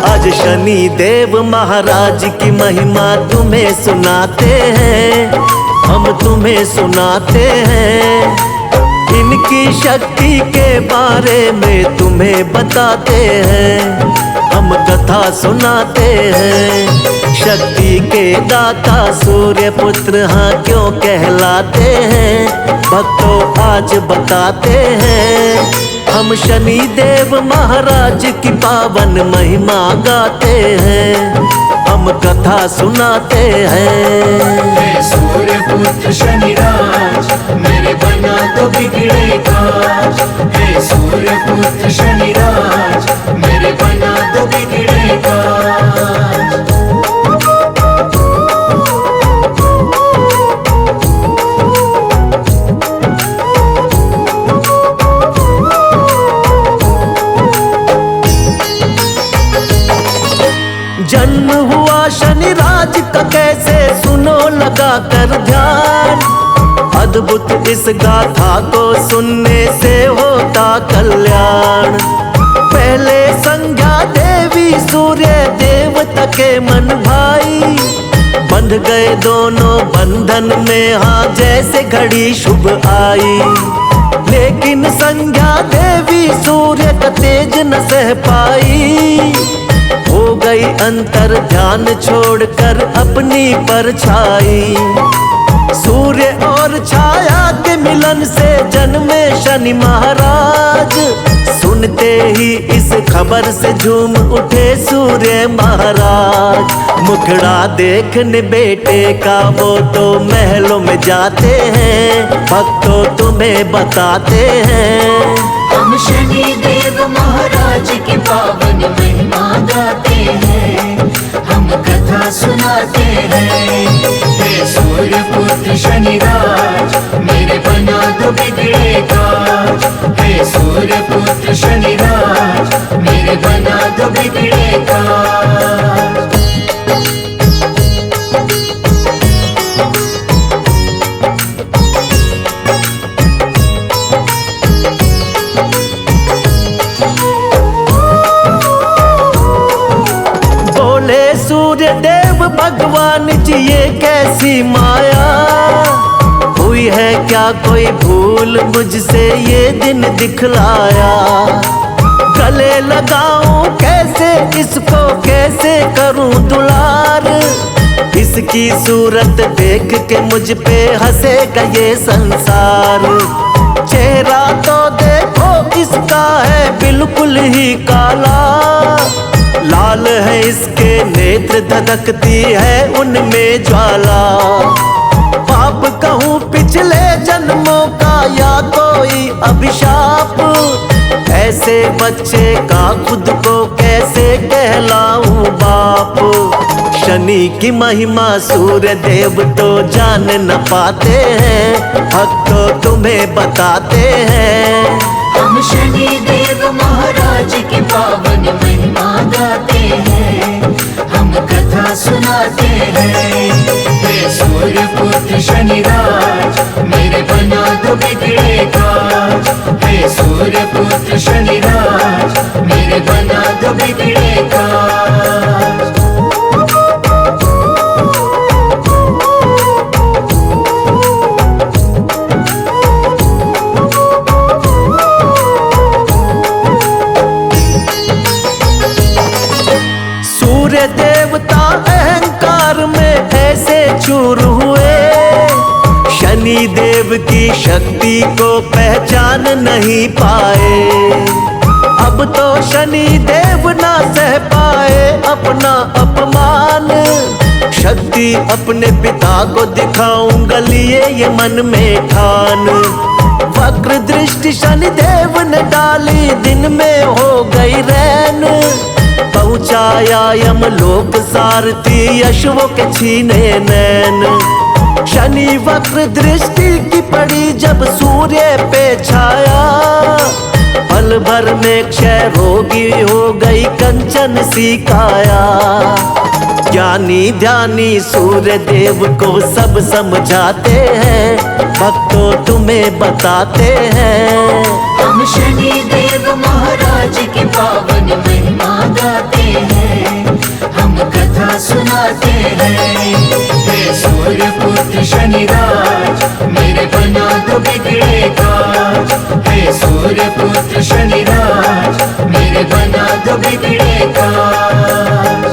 आज शनि देव महाराज की महिमा तुम्हें सुनाते हैं, हम तुम्हें सुनाते हैं। इनकी शक्ति के बारे में तुम्हें बताते हैं, हम कथा सुनाते हैं। शक्ति के दाता सूर्य पुत्र हाँ क्यों कहलाते हैं, भक्तों आज बताते हैं। हम शनि देव महाराज की पावन महिमा गाते हैं, हम कथा सुनाते हैं। सूर्य पुत्र शनिराज मेरे बना तो बिगड़े काज। हे सूर्य पुत्र शनिराज मेरे बना तो बिगड़े काज। जन्म हुआ शनिराज का कैसे सुनो लगा कर ध्यान। अद्भुत इस गाथा को सुनने से होता कल्याण। पहले संज्ञा देवी सूर्य देवता के मन भाई, बंध गए दोनों बंधन में हाँ जैसे घड़ी शुभ आई। लेकिन संज्ञा देवी सूर्य का तेज न सह पाई, हो गई अंतर ध्यान छोड़कर अपनी परछाई। सूर्य और छाया के मिलन से जन्मे शनि महाराज। सुनते ही इस खबर से झूम उठे सूर्य महाराज। मुखड़ा देखने बेटे का वो तो महलों में जाते हैं, भक्तों तुम्हें बताते हैं। हम शनि देव महाराज की पावन महिमा गाते हैं, हम कथा सुनाते हैं। हे सूर्य पुत्र शनिराज मेरे बना तो बिगड़े काज। हे सूर्य पुत्र शनिराज मेरे बना तो बिगड़े काज। सूर्य देव भगवान जी ये कैसी माया हुई है, क्या कोई भूल मुझसे ये दिन दिखलाया। गले लगाऊं कैसे इसको, कैसे करूं दुलार। इसकी सूरत देख के मुझ पे हंसेगा ये संसार। चेहरा तो देखो इसका है बिल्कुल ही काला, लाल है इसके नेत्र धधकती है उनमें ज्वाला। पाप कहूँ पिछले जन्मों का या कोई अभिशाप, ऐसे बच्चे का खुद को कैसे कहलाऊं बाप। शनि की महिमा सूर्य देव तो जान न पाते हैं, भक्तों तुम्हें बताते हैं। हम शनि देव महाराज की पावन महिमा गाते हैं, हम कथा सुनाते हैं। हे सूर्य पुत्र शनिराज मेरे बना तो बिगड़े काज। हे सूर्य पुत्र शनिराज मेरे बना तो बिगड़े काज। सूर्य देवता अहंकार में ऐसे चूर हुए, शनि देव की शक्ति को पहचान नहीं पाए। अब तो शनि देव ना सह पाए अपना अपमान। शक्ति अपने पिता को दिखाऊंगा लिए ये मन में ठान। वक्र दृष्टि शनि देव ने डाली, दिन में हो गई रैन। पहुँचाया यमलोक सारथी, अश्वों के छीने नैन। शनि वक्र दृष्टि की पड़ी जब सूर्य पे छाया, पल भर में क्षय रोगी हो गई कंचन सी काया। ज्ञानी ध्यानी सूर्य देव को सब समझाते हैं, भक्तों तुम्हें बताते हैं। हम शनि देव महाराज की पावन महिमा गाते हैं, हम कथा सुनाते हैं। हे सूर्य पुत्र शनिराज, मेरे बना दो बिगड़े काज। हे सूर्य पुत्र शनिराज, मेरे बना दो बिगड़े काज।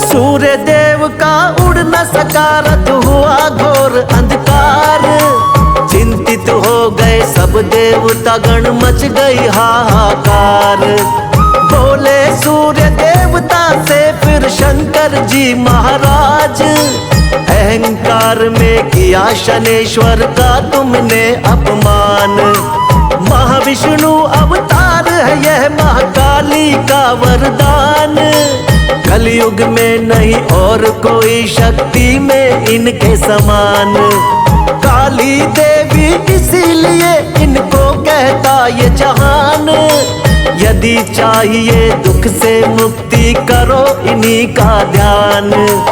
सूर्य देव का उड़ न सका रथ हुआ घोर अंधकार। चिंतित हो गए सब देवता गण, मच गई हाहाकार। बोले सूर्य देवता से फिर शंकर जी महाराज, अहंकार में किया शनेश्वर का तुमने अपमान। महाविष्णु अवतार है यह महाकाली का वरदान। कलयुग में नहीं और कोई शक्ति में इनके समान। काली देवी इसीलिए इनको कहता ये जहान। यदि चाहिए दुख से मुक्ति करो इन्हीं का ध्यान।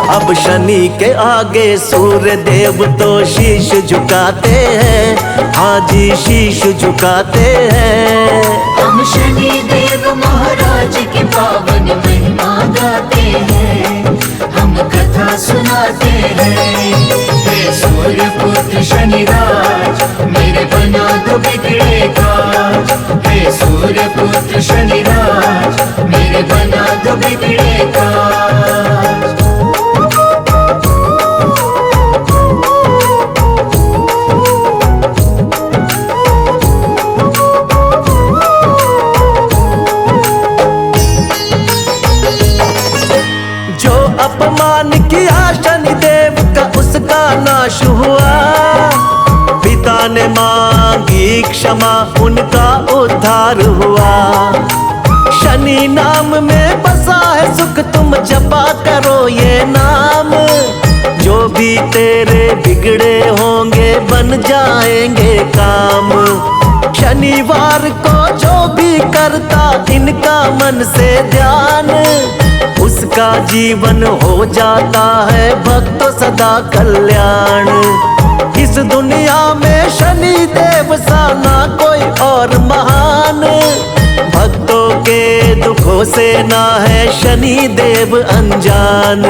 अब शनि के आगे सूर्य देव तो शीश झुकाते हैं, हाँ जी शीश झुकाते हैं। हम शनि देव महाराज की पावन महिमा गाते हैं, हम कथा सुनाते हैं। हे सूर्य पुत्र शनिराज, मेरे बना दो बिगड़े काज। हे सूर्य पुत्र शनिराज, मेरे बना दो बिगड़े काज। अपमान किया शनि देव का उसका नाश हुआ। पिता ने मांगी क्षमा उनका उद्धार हुआ। शनि नाम में बसा है सुख, तुम जपा करो ये नाम। जो भी तेरे बिगड़े होंगे बन जाएंगे काम। शनिवार को जो भी करता इनका मन से ध्यान, उसका जीवन हो जाता है भक्तों सदा कल्याण। इस दुनिया में शनि देव सा ना कोई और महान। भक्तों के दुखों से ना है शनि देव अनजान।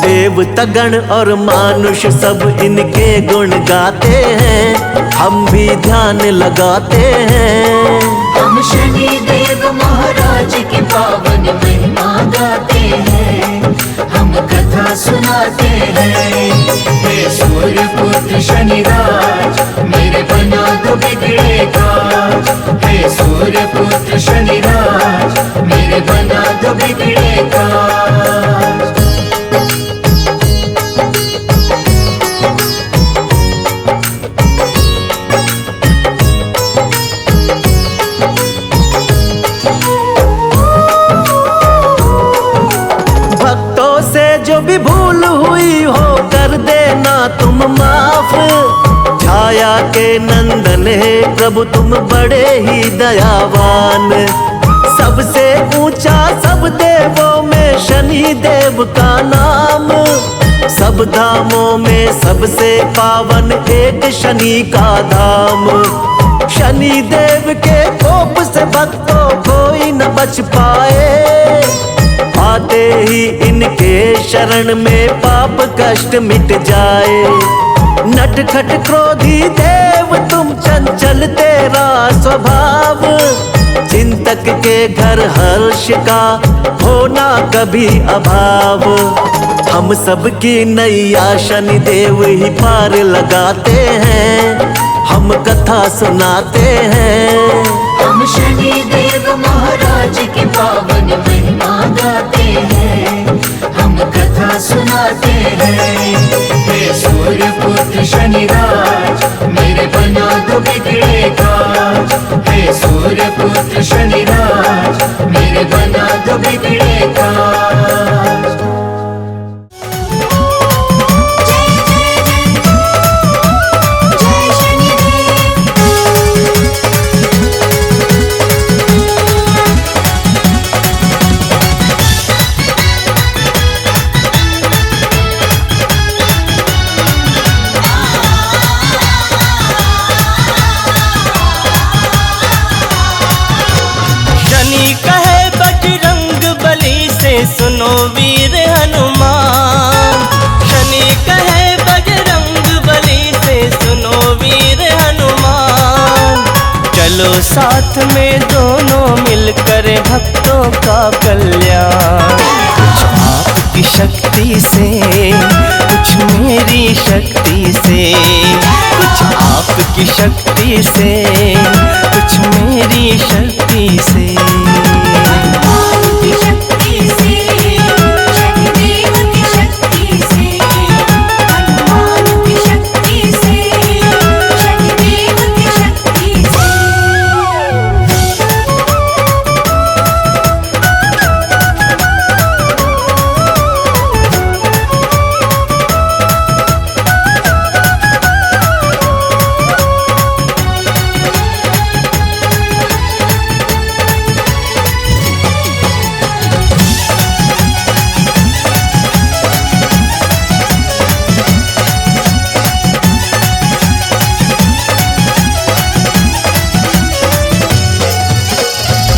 देवतागण और मानुष सब इनके गुण गाते हैं, हम भी ध्यान लगाते हैं। हम शनि देव महाराज की पावन महिमा गाते हैं, हम कथा सुनाते हैं। हे सूर्य पुत्र शनिराज, मेरे बना दो बिगड़े काज। हे सूर्य पुत्र शनिराज, मेरे बना दो बिगड़े काज। जो भी भूल हुई हो कर देना तुम माफ। छाया के नंदन है प्रभु तुम बड़े ही दयावान। सबसे ऊंचा सब देवों में शनि देव का नाम। सब धामों में सबसे पावन एक शनि का धाम। शनि देव के कोप से भक्तों कोई न बच पाए। आते ही इनके शरण में पाप कष्ट मिट जाए। नटखट क्रोधी देव तुम चंचल तेरा स्वभाव। चिंतक के घर हर्ष का होना कभी अभाव। हम सबकी नैया शनि देव ही पार लगाते हैं, हम कथा सुनाते हैं। हम शनि देव महाराज की पावन महिमा गाते हैं, हम कथा सुनाते हैं। हे सूर्य पुत्र शनिराज, मेरे बना दो बिगड़े काज। हे सूर्य पुत्र शनिराज, मेरे बना दो बिगड़े काज। सुनो वीर हनुमान। शनि कहे बजरंग बली से सुनो वीर हनुमान। चलो साथ में दोनों मिलकर भक्तों का कल्याण। कुछ आपकी शक्ति से कुछ मेरी शक्ति से, कुछ आपकी शक्ति से कुछ मेरी शक्ति से। हनुमान की शक्ति से, शनिदेव की शक्ति से, हनुमान की शक्ति से, शनिदेव की शक्ति से।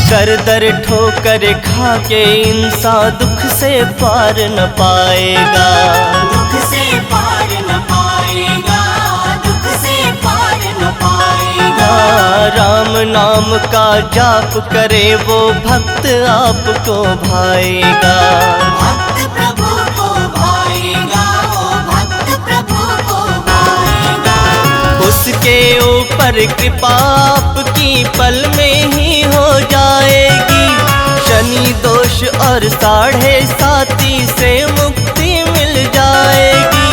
दर दर ठोकर खा के इंसान दुख से पार न पाएगा। दुख से पार न पाएगा, दुख से पार न पाएगा। राम नाम का जाप करे वो भक्त आपको भाएगा। भक्त प्रभु को भाएगा, वो भक्त प्रभु को भाएगा। उसके ऊपर कृपा आपकी पल में ही हो जाएगी। शनि दोष और 7.5 से मुक्ति मिल जाएगी।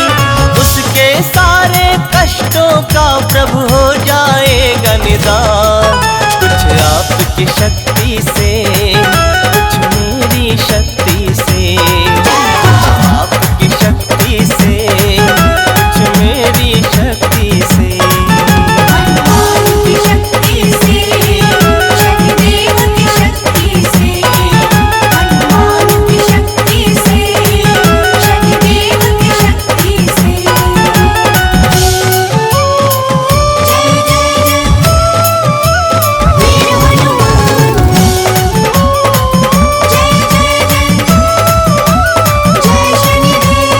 उसके सारे कष्टों का प्रभु हो जाएगा निदान। कुछ आपकी शक्ति से कुछ मेरी शक्ति से, कुछ आपकी शक्ति से कुछ मेरी शक्ति से। हनुमान की शक्ति से, शनिदेव की शक्ति से, हनुमान की शक्ति से, शनिदेव की शक्ति से। जय जय जय वीर हनुमान। जय जय जय जय शनिदेव।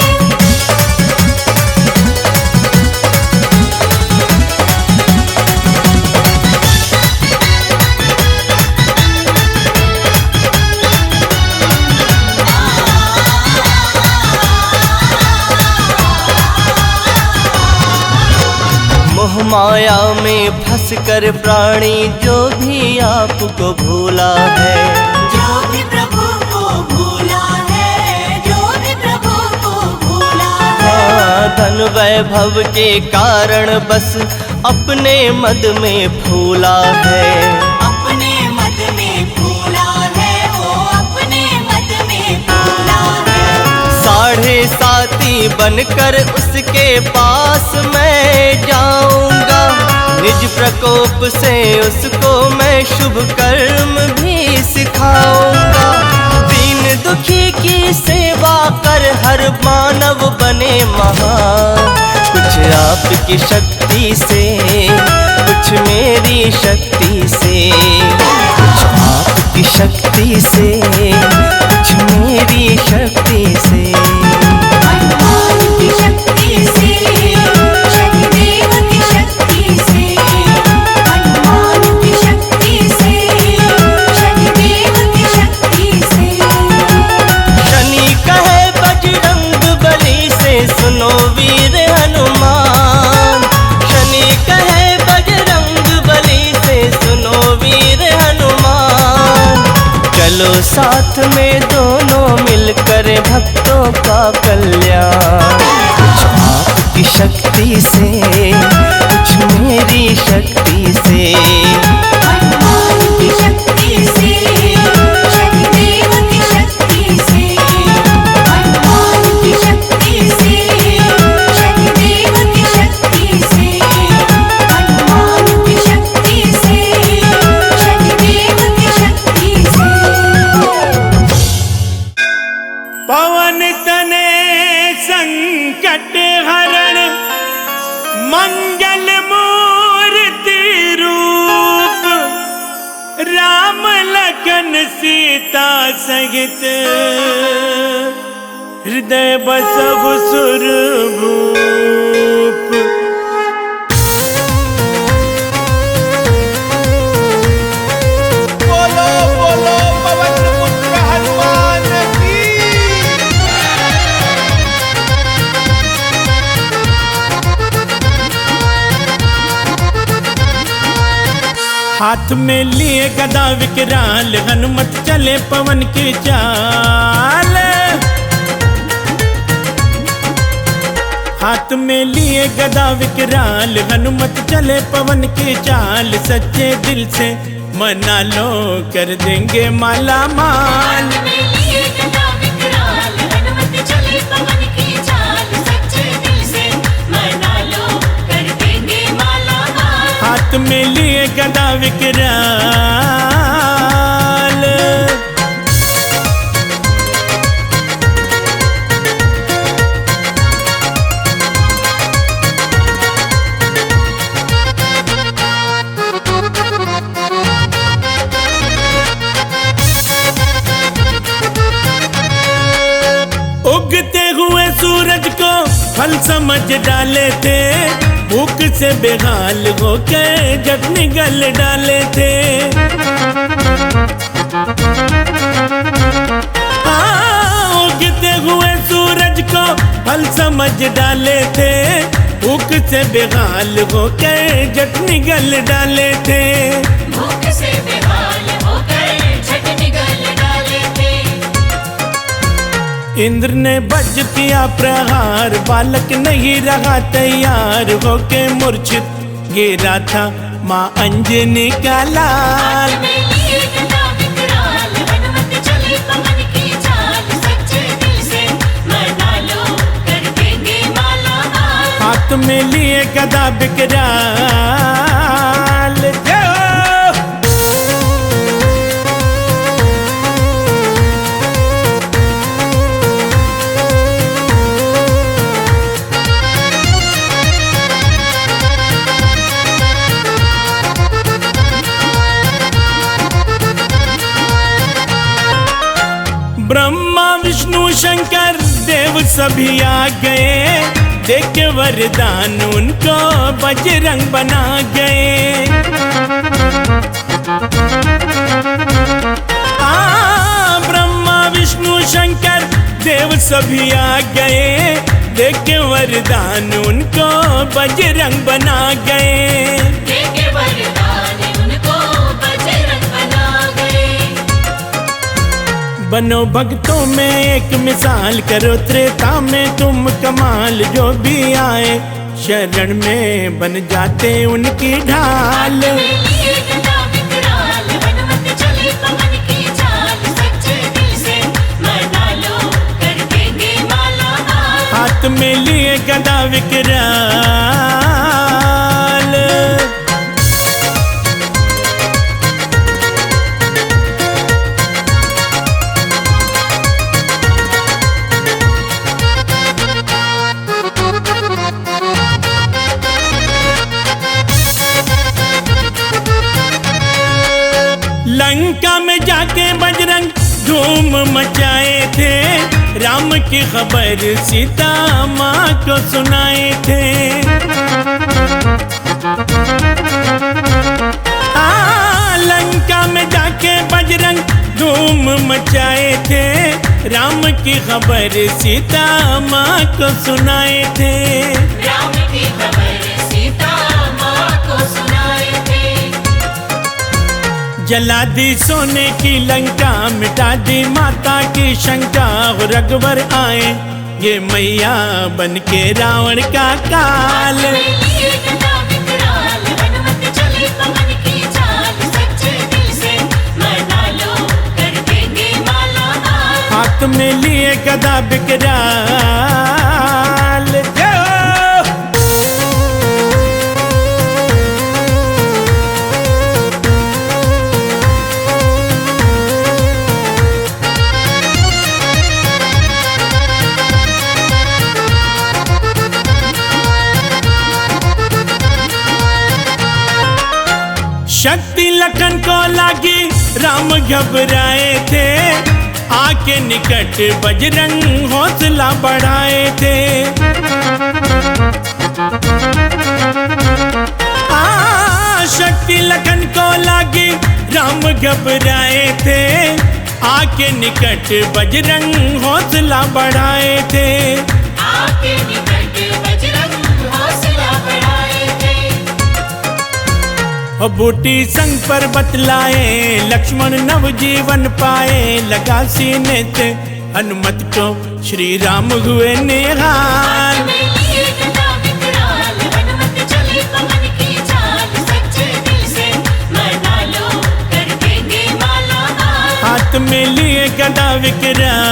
मोह माया में फंस कर प्राणी जो भी आपको भूला है। जो भी प्रभु को भूला है, जो भी प्रभु को भूला है। धन वैभव के कारण बस अपने मद में फूला है। अपने मद में फूला है, वो अपने मद में फूला है। 7.5 बनकर उसके पास मैं जाऊंगा। निज प्रकोप से उसको मैं शुभ कर्म भी सिखाऊंगा। दीन दुखी की सेवा कर हर मानव बने महान। कुछ आपकी शक्ति से कुछ मेरी शक्ति से, कुछ आपकी शक्ति से कुछ मेरी शक्ति से। हनुमान की शक्ति से, शनिदेव की शक्ति से, हनुमान की शक्ति से, शनिदेव की शक्ति से। शनि कहे बजरंग बली से सुनो वीर हनुमान। शनि कहे बजरंग बली से सुनो वीर हनुमान। चलो साथ में दोनों मिलकर भक्तों का कल्याण। कुछ आपकी शक्ति से कुछ मेरी शक्ति से। हनुमान की शक्ति से, शनिदेव की शक्ति से, हनुमान की शक्ति से, शनिदेव की शक्ति से, हनुमान की शक्ति से, शनिदेव की शक्ति से। पवन तने संकट हरण मंगल मूर्ति रूप। लखन सीता सहित हृदय बसव सुर भूप। बोलो बोलो पवन पुत्र हनुमान की। हाथ में लिए गदा विकराल हनुमत चले पवन की चाल। हाथ में लिए गदा विकराल हनुमत चले पवन की चाल। सच्चे दिल से मना लो कर देंगे माला माल। हाथ में लिए गदा विकराल हनुमत चले पवन की चाल। सच्चे दिल से मना लो कर देंगे माला माल। हाथ में लिए गदा विकराल। उगते हुए सूरज को फल समझ डाले थे। भूख से बेहाल होके जग निगल डाले थे। उगते हुए सूरज को फल समझ डाले थे। भूख से बेहाल होके जग निगल डाले थे। भूख से बेहाल होकर झट निगल डाले थे। इंद्र ने वज्र किया प्रहार। बालक नहीं रहा तैयार होके मूर्छित गिरा था माँ अंजनी का लाल। हाथ में लिए गदा विकराल हनुमत चले पवन की चाल। सच्चे दिल से मना लो कर देंगे माला माल। हाथ में लिए गदा विकराल। जय हो। ब्रह्मा विष्णु शंकर देव सभी आ गए। देख के वरदान उनको बजरंग बना गए। ब्रह्मा विष्णु शंकर देव सभी आ गए। देख के वरदान उनको बजरंग बना गए। देके वरदान उनको बजरंग बना गए। बनो भक्तों में एक मिसाल करो त्रेता में तुम कमाल। जो भी आए शरण में बन जाते उनकी ढाल। हाथ में लिए गदा विकराल हनुमत चले पवन की चाल। सच्चे दिल से मना लो कर देंगे माला माल। हाथ में लिए गदा विकराल। लंका में जाके बजरंग धूम मचाए थे। राम की खबर सीता माँ को सुनाए थे। लंका में जाके बजरंग धूम मचाए थे। राम की खबर सीता माँ को सुनाए थे। राम की खबर सीता माँ को सुनाए थे। जला दी सोने की लंका मिटा दी माता की शंका। रघुवर आए ये मैया बन के रावण का काल। हाथ में लिए गदा विकराल हनुमत चले पवन की चाल। सच्चे दिल से मना लो कर देंगे माला माल। हाथ में लिए गदा विकराल। जय हो। शक्ति लखन को लागी राम राम घबराए थे, आके निकट बजरंग हौसला बढ़ाए थे। शक्ति लखन को लागी राम घबराए थे, आके निकट बजरंग हौसला बढ़ाए थे। आके निकट बजरंग हौसला बढ़ाए थे। बूटी संग पर बतलाए, लक्ष्मण नवजीवन पाए, लगा सीने थे हनुमत को श्री राम हुए निहाल। हाथ में लिए गदा विकराल, हनुमत चले पवन की चाल, सच्चे दिल से मना लो कर देंगे माला माल। हाथ में लिए गदा विकराल,